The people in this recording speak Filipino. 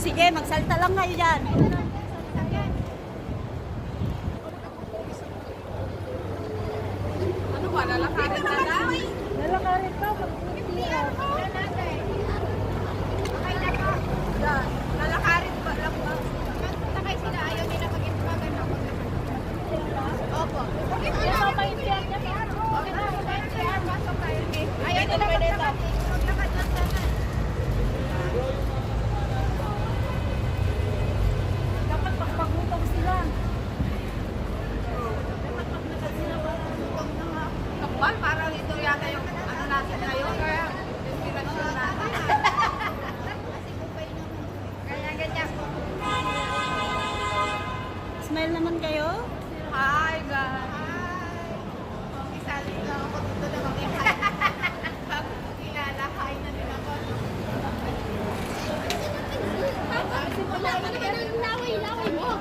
sige, magsalta lang kayo dyan. Ano ba, lalakarin na lang? Lalakarin pa. Lalakarin ba lang ba? Sakay sila, ayaw nila mag-intragan ako. Opo. Hindi pa maintiyan niya. Ayaw nila maglakad. Maglakad lang sana. Dapat pagpagutong sila. Kapal, parang ito yata yung ano natin ngayon. Kaya, inspirasyon natin. Kaya ganyan. Smile naman kayo. Hi, guys. Isali lang ako dito na mag-hi. Bago ko kilala, hi na din ako. Wala ka naman ang laway-laway mo.